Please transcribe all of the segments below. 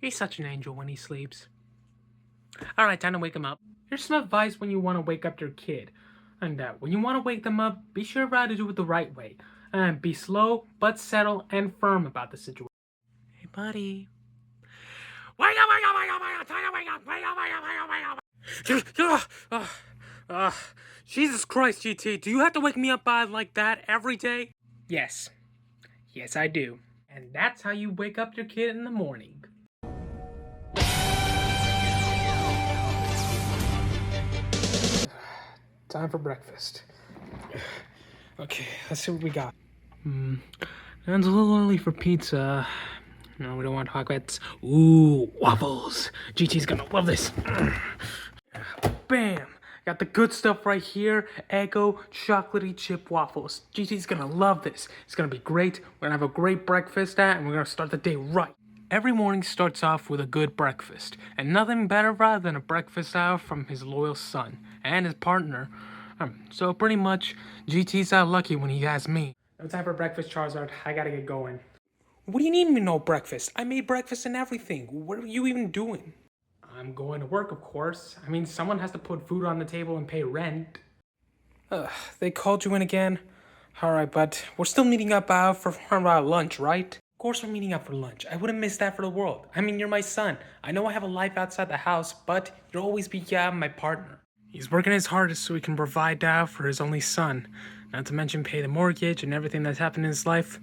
He's such an angel when he sleeps. Alright, time to wake him up. Here's some advice when you want to wake up your kid. And when you want to wake them up, be sure to do it the right way. And be slow, but settle and firm about the situation. Hey, buddy. Wake up, wake up, wake up, wake up, time to wake up, wake up, wake up, wake up. Jesus Christ, GT, do you have to wake me up like that every day? Yes. Yes, I do. And that's how you wake up your kid in the morning. Time for breakfast. Okay, let's see what we got. It's a little early for pizza. No, we don't want to talk about. Ooh, waffles. GT's gonna love this. Bam! Got the good stuff right here. Eggo chocolatey chip waffles. GT's gonna love this. It's gonna be great. We're gonna have a great breakfast and we're gonna start the day right. Every morning starts off with a good breakfast, and nothing better than a breakfast from his loyal son and his partner. So pretty much, GT's lucky when he has me. No time for breakfast, Charizard. I gotta get going. What do you need me no breakfast? I made breakfast and everything. What are you even doing? I'm going to work, of course. I mean, someone has to put food on the table and pay rent. They called you in again? Alright, but we're still meeting up for lunch, right? Of course we're meeting up for lunch. I wouldn't miss that for the world. I mean, you're my son. I know I have a life outside the house, but you'll always be my partner. He's working his hardest so he can provide for his only son. Not to mention pay the mortgage and everything that's happened in his life.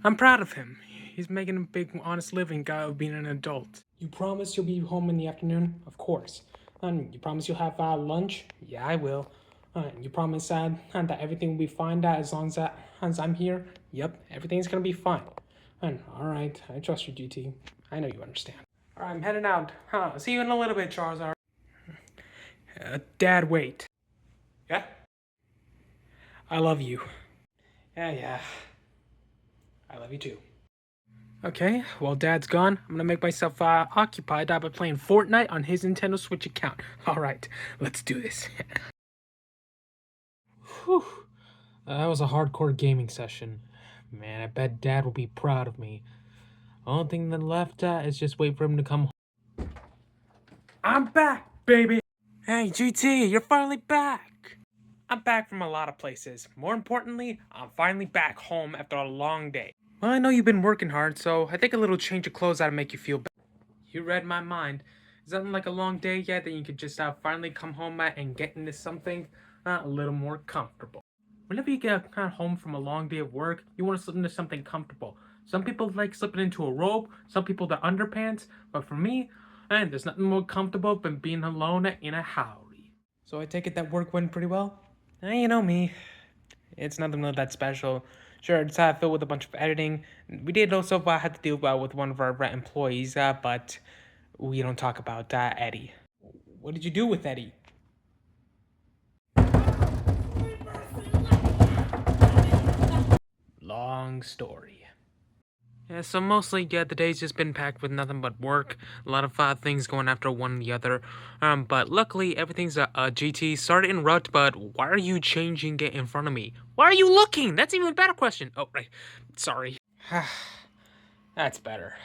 I'm proud of him. He's making a big, honest living of being an adult. You promise you'll be home in the afternoon? Of course. You promise you'll have lunch? Yeah, I will. You promise that everything will be fine as long as I'm here? Yep, everything's gonna be fine. Alright, I trust you, GT. I know you understand. Alright, I'm heading out. See you in a little bit, Charizard. Dad, wait. Yeah? I love you. Yeah. I love you too. Okay, while Dad's gone, I'm gonna make myself occupied by playing Fortnite on his Nintendo Switch account. Alright, let's do this. Whew. That was a hardcore gaming session. Man, I bet Dad will be proud of me. Only thing that left is just wait for him to come home. I'm back, baby! Hey, GT, you're finally back! I'm back from a lot of places. More importantly, I'm finally back home after a long day. Well, I know you've been working hard, so I think a little change of clothes ought to make you feel better. You read my mind. Is that like a long day yet that you could just finally come home and get into something a little more comfortable? Whenever you get home from a long day of work, you want to slip into something comfortable. Some people like slipping into a robe, some people the underpants, but for me, there's nothing more comfortable than being alone in a howdy. So I take it that work went pretty well? You know me. It's nothing really that special. Sure, it's filled with a bunch of editing. We did also have to deal with one of our employees, but we don't talk about Eddie. What did you do with Eddie? Long story. Yeah, so mostly, the day's just been packed with nothing but work. A lot of things going after one and the other. But luckily, everything's GT. Sorry to interrupt, but why are you changing it in front of me? Why are you looking? That's even a better question. Oh, right. Sorry. That's better.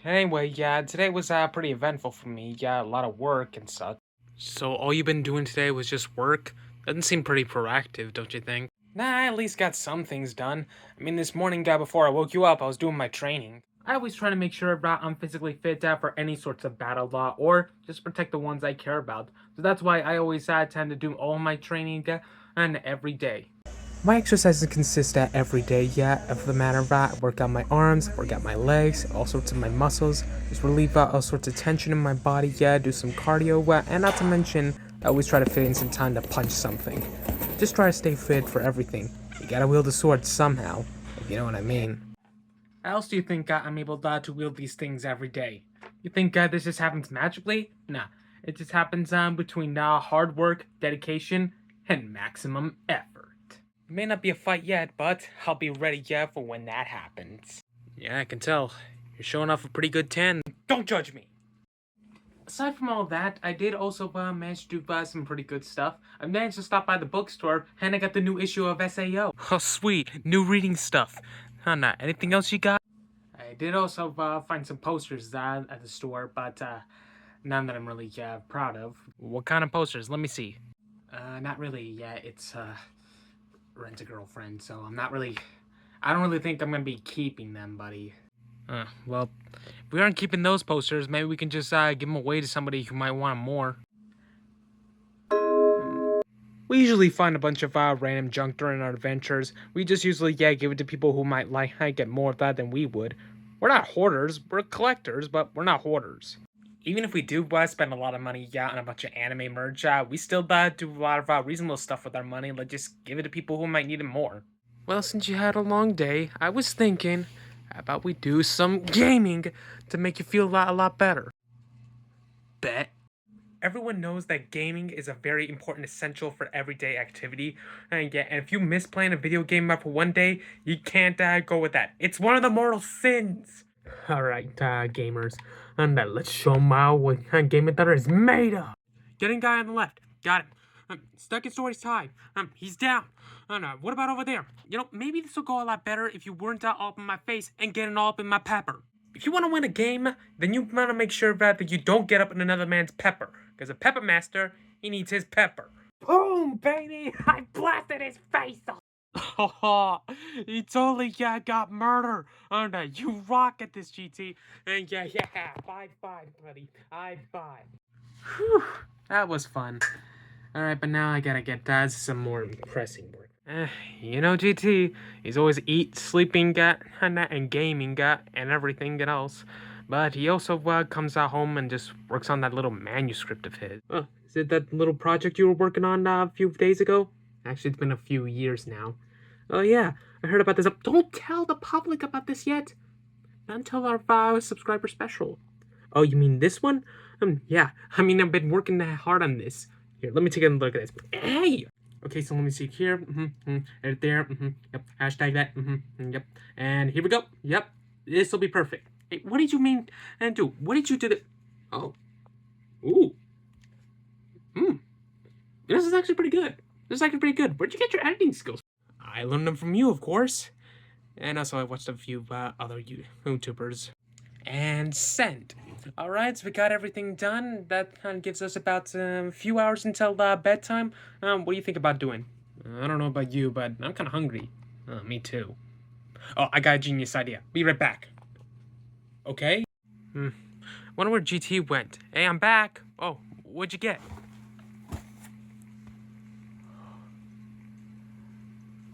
Anyway, today was pretty eventful for me. A lot of work and such. So all you've been doing today was just work? Doesn't seem pretty proactive, don't you think? Nah, I at least got some things done. I mean, this morning, before I woke you up, I was doing my training. I always try to make sure I'm physically fit for any sorts of battle or just protect the ones I care about. So that's why I always tend to do all my training and every day. My exercises consist every day, for the matter of that. I work out my arms, work out my legs, all sorts of my muscles, just relieve all sorts of tension in my body, do some cardio, and not to mention, I always try to fit in some time to punch something. Just try to stay fit for everything. You gotta wield a sword somehow, if you know what I mean. How else do you think I'm able to wield these things every day? You think this just happens magically? Nah, it just happens between hard work, dedication, and maximum effort. It may not be a fight yet, but I'll be ready for when that happens. Yeah, I can tell. You're showing off a pretty good tan. Don't judge me! Aside from all that, I did also manage to do some pretty good stuff. I managed to stop by the bookstore, and I got the new issue of SAO. Oh, sweet. New reading stuff. Nah, anything else you got? I did also find some posters at the store, but none that I'm really proud of. What kind of posters? Let me see. Not really yet. It's rent a girlfriend, so I don't really think I'm gonna be keeping them, buddy. Well, if we aren't keeping those posters, maybe we can just give them away to somebody who might want them more. We usually find a bunch of random junk during our adventures. We just usually, give it to people who might get more of that than we would. We're not hoarders, we're collectors, but we're not hoarders. Even if we do spend a lot of money on a bunch of anime merch, we still do a lot of reasonable stuff with our money, like just give it to people who might need it more. Well, since you had a long day, I was thinking, how about we do some gaming to make you feel a lot better? Bet. Everyone knows that gaming is a very important essential for everyday activity, and if you miss playing a video game for one day, you can't go with that. It's one of the mortal sins. Alright, gamers, and let's show them what Game Thunder is made of. Getting guy on the left, got him. Stuck in story's tied. He's down. What about over there? You know, maybe this will go a lot better if you weren't all up in my face and getting all up in my pepper. If you want to win a game, then you want to make sure that you don't get up in another man's pepper. Because a pepper master, he needs his pepper. Boom, baby! I blasted his face off! Oh, you totally got murder. You rock at this, GT. And yeah, 5-5, buddy. High five. Whew, that was fun. Alright, but now I gotta get some more pressing work. You know, GT, he's always sleeping, and gaming, and everything else. But he also comes home and just works on that little manuscript of his. Oh, is it that little project you were working on a few days ago? Actually, it's been a few years now. Oh yeah, I heard about this. Don't tell the public about this yet. Not until our subscriber special. Oh, you mean this one? Yeah. I mean, I've been working hard on this. Here, let me take a look at this. Hey! Okay, so let me see here. Right there. Yep. Hashtag that. Yep. And here we go. Yep. This will be perfect. Hey, what did you mean and do? What did you do? Oh. Ooh. This is actually pretty good. Where'd you get your editing skills? I learned them from you, of course. And also I watched a few other YouTubers. And send. Alright, so we got everything done. That kind of gives us about a few hours until bedtime. What do you think about doing? I don't know about you, but I'm kind of hungry. Me too. Oh, I got a genius idea. Be right back. Okay? Wonder where GT went. Hey, I'm back. Oh, what'd you get?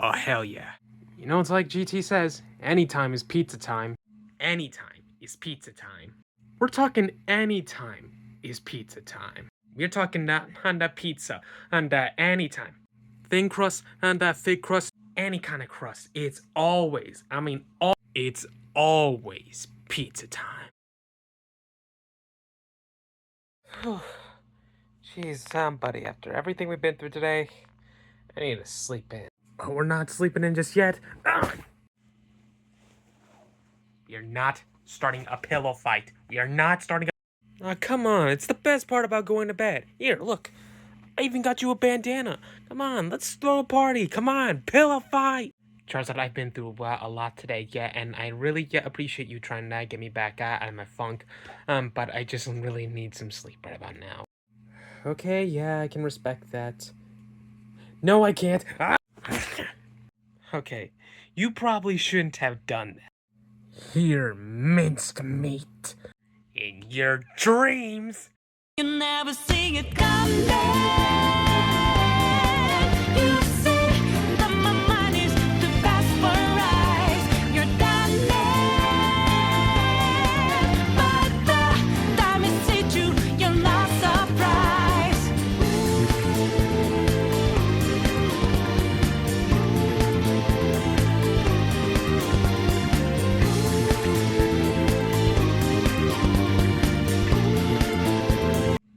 Oh, hell yeah. You know, it's like GT says, anytime is pizza time. Anytime is pizza time. We're talking anytime is pizza time. We're talking pizza and anytime. Thin crust and thick crust, any kind of crust. It's always pizza time. Jeez, buddy, after everything we've been through today, I need to sleep in. Oh, we're not sleeping in just yet. We are not starting a pillow fight. We are not starting a... come on. It's the best part about going to bed. Here, look. I even got you a bandana. Come on, let's throw a party. Come on, pillow fight. Charizard, I've been through a lot today, and I really appreciate you trying to get me back out of my funk. But I just really need some sleep right about now. Okay, yeah, I can respect that. No, I can't. Okay, you probably shouldn't have done that. Here, minced meat. In your dreams. You never see it coming. You say that my mind is too fast for eyes. You're done but the time is hit you. You're not surprised.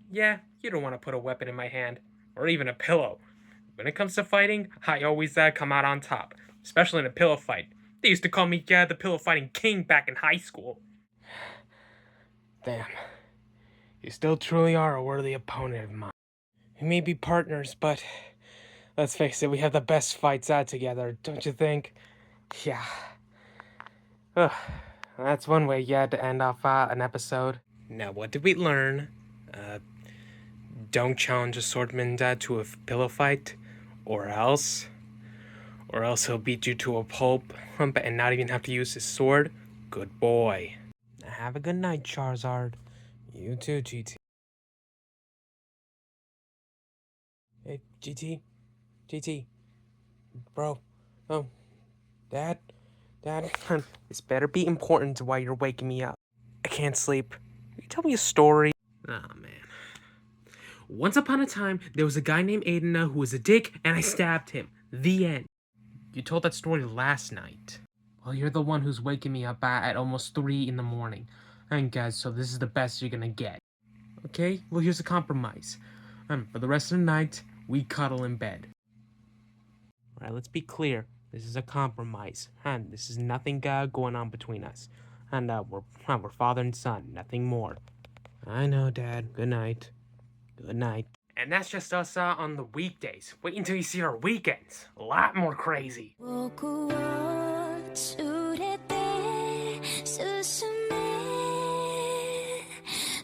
Yeah, you don't want to put a weapon in my hand, or even a pillow. When it comes to fighting, I always come out on top, especially in a pillow fight. They used to call me the pillow fighting king back in high school. Damn, you still truly are a worthy opponent of mine. We may be partners, but let's face it, we have the best fights out together, don't you think? Yeah. That's one way, yeah, to end off an episode. Now, what did we learn? Don't challenge a swordman to a pillow fight, or else he'll beat you to a pulp and not even have to use his sword. Good boy. Have a good night, Charizard. You too, GT. Hey, GT, bro, Dad, this better be important while you're waking me up. I can't sleep. Can you tell me a story? Ah, man. Once upon a time, there was a guy named Aiden who was a dick, and I stabbed him. The end. You told that story last night. Well, you're the one who's waking me up at almost 3 in the morning. And guys, so this is the best you're gonna get. Okay? Well, here's a compromise. For the rest of the night, we cuddle in bed. Alright, let's be clear. This is a compromise. And this is nothing going on between us. And we're father and son, nothing more. I know, Dad. Good night. Good night. And that's just us on the weekdays. Wait until you see our weekends. A lot more crazy. 僕を連れて進め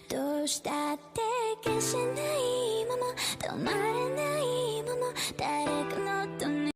どうしたって消せないまま止まれ